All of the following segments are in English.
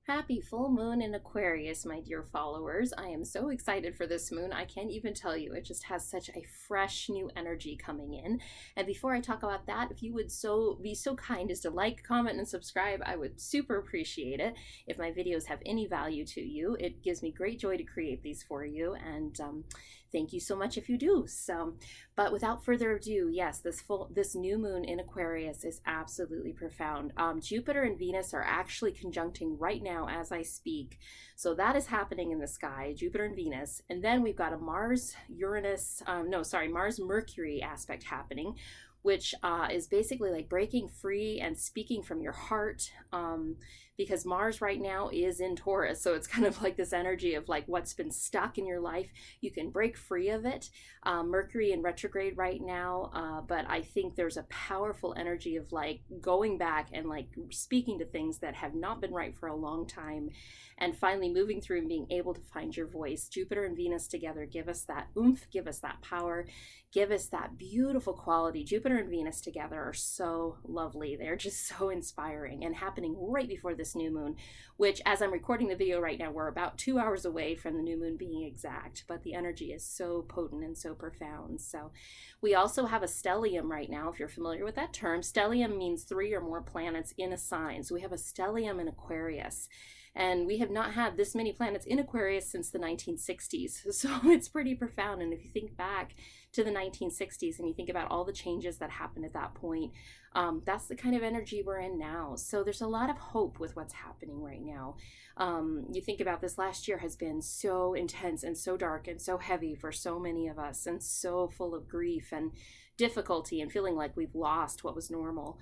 Happy full moon in Aquarius, my dear followers. I am so excited for this moon. I can't even tell you. It just has such a fresh new energy coming in. And before I talk about that, if you would be so kind as to like, comment, and subscribe, I would super appreciate it. If my videos have any value to you, it gives me great joy to create these for you. And thank you so much if you do. But without further ado, yes, this new moon in Aquarius is absolutely profound. Jupiter and Venus are actually conjuncting right now as I speak. So that is happening in the sky, Jupiter and Venus. And then we've got a Mars Mercury aspect happening, which is basically like breaking free and speaking from your heart, because Mars right now is in Taurus. So it's kind of like this energy of like what's been stuck in your life. You can break free of it. Mercury in retrograde right now, but I think there's a powerful energy of like going back and like speaking to things that have not been right for a long time, and finally moving through and being able to find your voice. Jupiter and Venus together give us that oomph, give us that power, give us that beautiful quality. Jupiter and Venus together are so lovely. They're just so inspiring, and happening right before this new moon, which, as I'm recording the video right now, we're about 2 hours away from the new moon being exact, but the energy is so potent and so profound. So we also have a stellium right now, if you're familiar with that term. Stellium means 3 or more planets in a sign. So we have a stellium in Aquarius. And we have not had this many planets in Aquarius since the 1960s. So it's pretty profound. And if you think back to the 1960s and you think about all the changes that happened at that point, that's the kind of energy we're in now. So there's a lot of hope with what's happening right now. You think about this last year has been so intense and so dark and so heavy for so many of us, and so full of grief and difficulty and feeling like we've lost what was normal.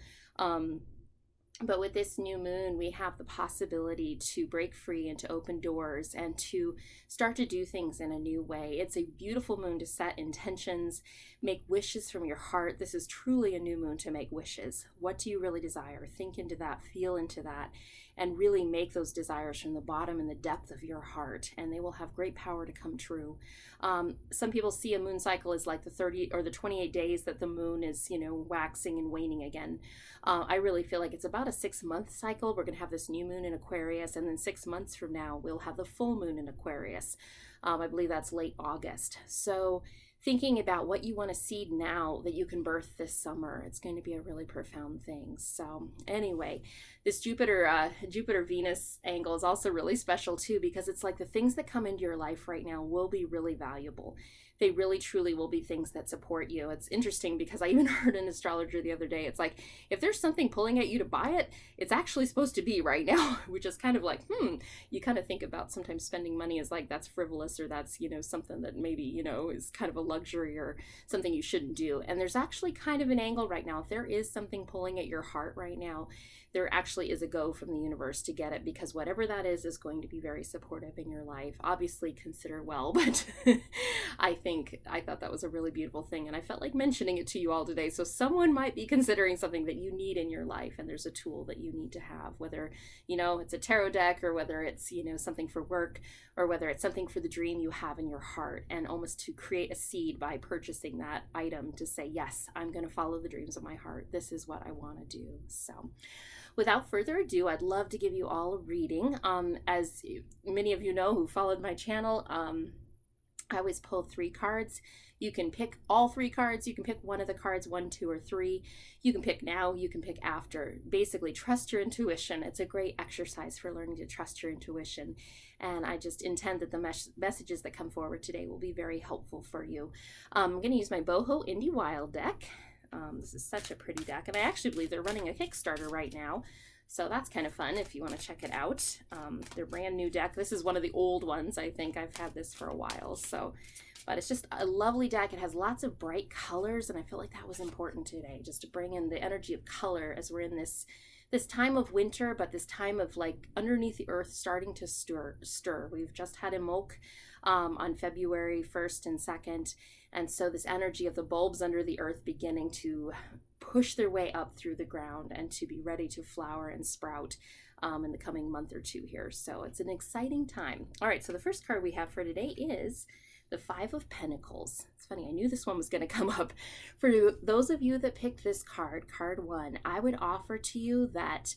But with this new moon, we have the possibility to break free and to open doors and to start to do things in a new way. It's a beautiful moon to set intentions, make wishes from your heart. This is truly a new moon to make wishes. What do you really desire? Think into that, feel into that, and really make those desires from the bottom and the depth of your heart, and they will have great power to come true. Some people see a moon cycle as like the 30 or the 28 days that the moon is, waxing and waning again. I really feel like it's about a 6-month cycle. We're going to have this new moon in Aquarius, and then 6 months from now, we'll have the full moon in Aquarius. I believe that's late August. So thinking about what you want to seed now that you can birth this summer, it's going to be a really profound thing. So anyway, this Jupiter-Venus angle is also really special too, because it's like the things that come into your life right now will be really valuable. They really truly will be things that support you. It's interesting because I even heard an astrologer the other day. It's like, if there's something pulling at you to buy it, it's actually supposed to be right now, which is kind of like, you kind of think about sometimes spending money as like, that's frivolous, or that's, something that maybe, is kind of a luxury or something you shouldn't do. And there's actually kind of an angle right now. If there is something pulling at your heart right now, there actually is a go from the universe to get it, because whatever that is going to be very supportive in your life. Obviously consider well, but I thought that was a really beautiful thing, and I felt like mentioning it to you all today. So someone might be considering something that you need in your life, and there's a tool that you need to have, whether, it's a tarot deck, or whether it's, something for work, or whether it's something for the dream you have in your heart, and almost to create a seed by purchasing that item to say, yes, I'm going to follow the dreams of my heart. This is what I want to do. So without further ado, I'd love to give you all a reading. As many of you know who followed my channel, I always pull 3 cards. You can pick all 3 cards. You can pick one of the cards, 1, 2, or 3. You can pick now, you can pick after. Basically, trust your intuition. It's a great exercise for learning to trust your intuition. And I just intend that the messages that come forward today will be very helpful for you. I'm going to use my Boho Indie Wild deck. This is such a pretty deck, and I actually believe they're running a Kickstarter right now, so that's kind of fun if you want to check it out. Their brand new deck. This is one of the old ones. I think I've had this for a while, but it's just a lovely deck. It has lots of bright colors, and I feel like that was important today, just to bring in the energy of color as we're in this time of winter, but this time of like underneath the earth starting to stir. We've just had Imbolc on February 1st and 2nd. And so this energy of the bulbs under the earth beginning to push their way up through the ground and to be ready to flower and sprout in the coming month or 2 here. So it's an exciting time. All right, so the first card we have for today is the 5 of Pentacles. It's funny, I knew this one was going to come up. For those of you that picked this card, card 1, I would offer to you that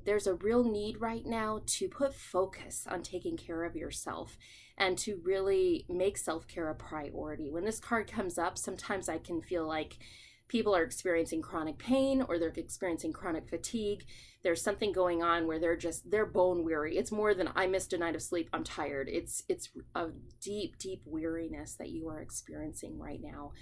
There's a real need right now to put focus on taking care of yourself and to really make self-care a priority. When this card comes up, sometimes I can feel like people are experiencing chronic pain or they're experiencing chronic fatigue. There's something going on where they're bone weary. It's more than I missed a night of sleep, I'm tired. It's a deep, deep weariness that you are experiencing right now.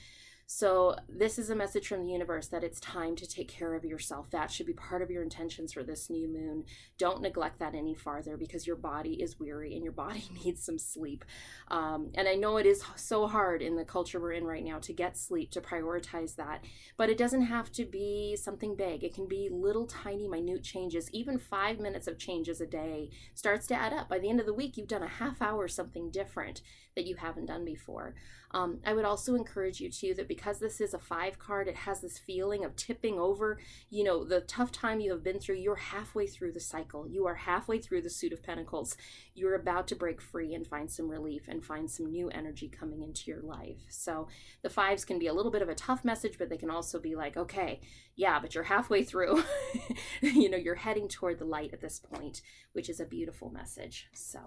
So this is a message from the universe that it's time to take care of yourself. That should be part of your intentions for this new moon. Don't neglect that any farther, because your body is weary and your body needs some sleep. And I know it is so hard in the culture we're in right now to get sleep, to prioritize that. But it doesn't have to be something big. It can be little tiny minute changes. Even 5 minutes of changes a day starts to add up. By the end of the week, you've done a half hour something different that you haven't done before. I would also encourage you too that because this is a 5 card, it has this feeling of tipping over. You know, the tough time you have been through, you're halfway through the cycle. You are halfway through the Suit of Pentacles. You're about to break free and find some relief and find some new energy coming into your life. So the 5s can be a little bit of a tough message, but they can also be like, okay, yeah, but you're halfway through. You know, you're heading toward the light at this point, which is a beautiful message. So,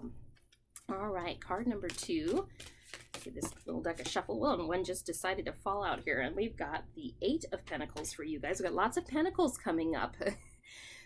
all right, card number 2. Give this little deck a shuffle. Well, and one just decided to fall out here, and we've got the 8 of Pentacles for you guys. We've got lots of Pentacles coming up.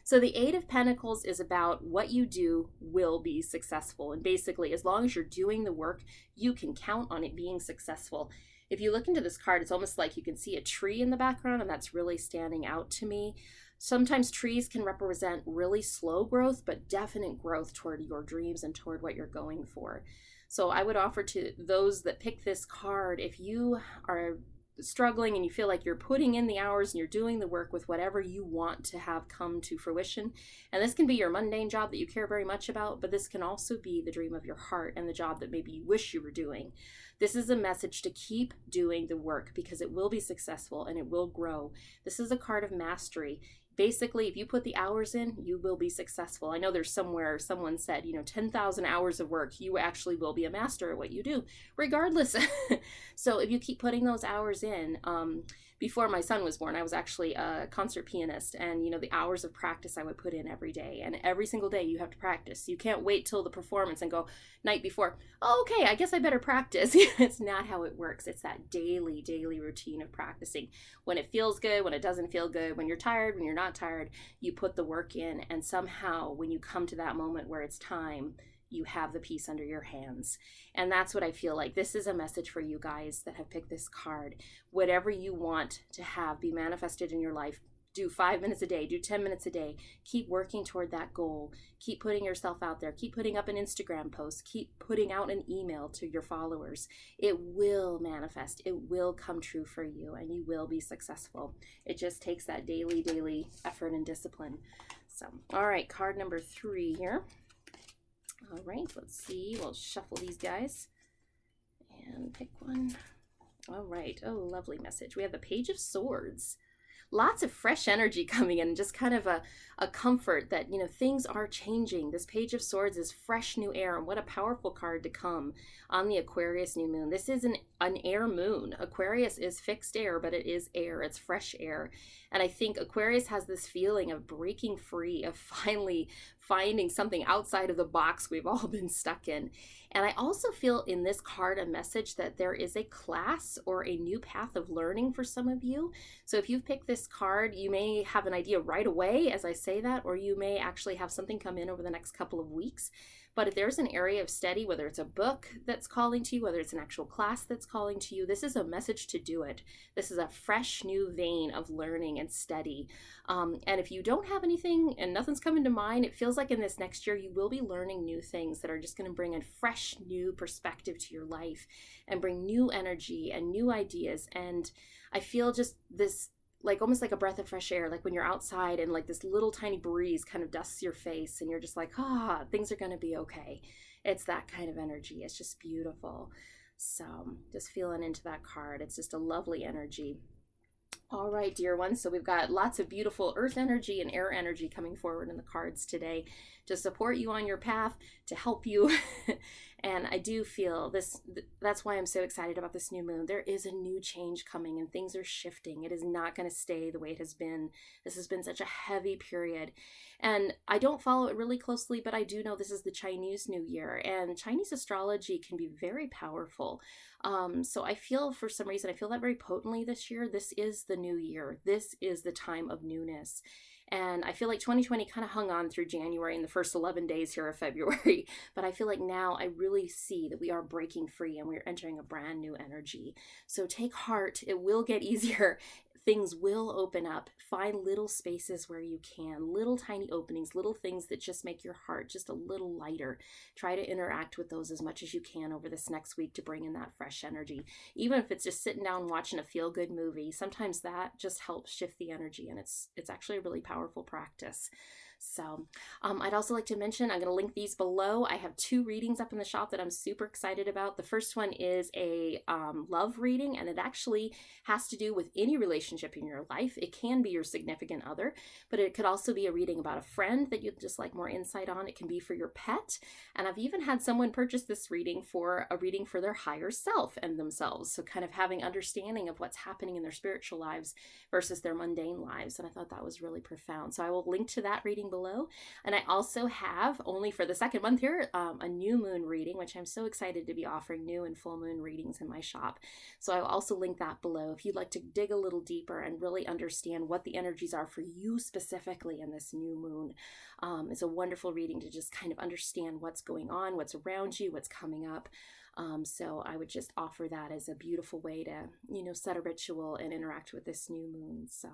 So the 8 of Pentacles is about what you do will be successful. And basically, as long as you're doing the work, you can count on it being successful. If you look into this card, it's almost like you can see a tree in the background, and that's really standing out to me. Sometimes trees can represent really slow growth, but definite growth toward your dreams and toward what you're going for. So I would offer to those that pick this card, if you are struggling and you feel like you're putting in the hours and you're doing the work with whatever you want to have come to fruition, and this can be your mundane job that you care very much about, but this can also be the dream of your heart and the job that maybe you wish you were doing. This is a message to keep doing the work because it will be successful and it will grow. This is a card of mastery. Basically, if you put the hours in, you will be successful. I know there's somewhere someone said, 10,000 hours of work, you actually will be a master at what you do, regardless. So if you keep putting those hours in, before my son was born, I was actually a concert pianist, and the hours of practice I would put in every day, and every single day you have to practice. You can't wait till the performance and go night before, oh, okay, I guess I better practice. It's not how it works. It's that daily routine of practicing. When it feels good, when it doesn't feel good, when you're tired, when you're not tired, you put the work in, and somehow when you come to that moment where it's time, you have the piece under your hands. And that's what I feel like. This is a message for you guys that have picked this card. Whatever you want to have be manifested in your life, do 5 minutes a day, do 10 minutes a day. Keep working toward that goal. Keep putting yourself out there. Keep putting up an Instagram post. Keep putting out an email to your followers. It will manifest. It will come true for you, and you will be successful. It just takes that daily effort and discipline. So, all right, card number 3 here. All right, let's see. We'll shuffle these guys and pick one. All right. Oh, lovely message. We have the Page of Swords. Lots of fresh energy coming in, just kind of a comfort that, things are changing. This Page of Swords is fresh new air, and what a powerful card to come on the Aquarius new moon. This is an air moon. Aquarius is fixed air, but it is air. It's fresh air. And I think Aquarius has this feeling of breaking free, of finally finding something outside of the box we've all been stuck in. And I also feel in this card a message that there is a class or a new path of learning for some of you. So if you've picked this card, you may have an idea right away as I say that, or you may actually have something come in over the next couple of weeks. But if there's an area of study, whether it's a book that's calling to you, whether it's an actual class that's calling to you, this is a message to do it. This is a fresh new vein of learning and study. And if you don't have anything and nothing's coming to mind, it feels like in this next year you will be learning new things that are just going to bring a fresh new perspective to your life and bring new energy and new ideas. And I feel just this almost like a breath of fresh air, like when you're outside and like this little tiny breeze kind of dusts your face and you're just like, things are going to be okay. It's that kind of energy. It's just beautiful. So just feeling into that card. It's just a lovely energy. All right, dear ones. So we've got lots of beautiful earth energy and air energy coming forward in the cards today to support you on your path, to help you. And I do feel this, that's why I'm so excited about this new moon. There is a new change coming and things are shifting. It is not going to stay the way it has been. This has been such a heavy period. And I don't follow it really closely, but I do know this is the Chinese New Year, and Chinese astrology can be very powerful. So I feel, for some reason, I feel that very potently this year. This is the new year. This is the time of newness. And I feel like 2020 kind of hung on through January and the first 11 days here of February. But I feel like now I really see that we are breaking free and we're entering a brand new energy. So take heart. It will get easier. Things will open up. Find little spaces where you can, little tiny openings, little things that just make your heart just a little lighter. Try to interact with those as much as you can over this next week to bring in that fresh energy. Even if it's just sitting down watching a feel-good movie, sometimes that just helps shift the energy, and it's actually a really powerful practice. So I'd also like to mention, I'm going to link these below. I have 2 readings up in the shop that I'm super excited about. The first one is a love reading, and it actually has to do with any relationship in your life. It can be your significant other, but it could also be a reading about a friend that you'd just like more insight on. It can be for your pet. And I've even had someone purchase this reading for a reading for their higher self and themselves. So kind of having understanding of what's happening in their spiritual lives versus their mundane lives. And I thought that was really profound. So I will link to that reading below. And I also have, only for the second month here, a new moon reading, which I'm so excited to be offering new and full moon readings in my shop. So I will also link that below if you'd like to dig a little deeper and really understand what the energies are for you specifically in this new moon. It's a wonderful reading to just kind of understand what's going on, what's around you, what's coming up. So I would just offer that as a beautiful way to, set a ritual and interact with this new moon. So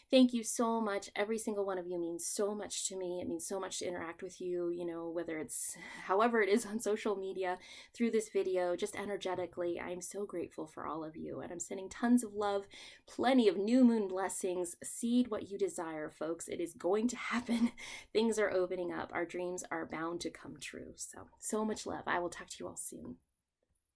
thank you so much. Every single one of you means so much to me. It means so much to interact with you, whether it's however it is on social media, through this video, just energetically. I'm so grateful for all of you. And I'm sending tons of love, plenty of new moon blessings. Seed what you desire, folks. It is going to happen. Things are opening up. Our dreams are bound to come true. So much love. I will talk to you all soon.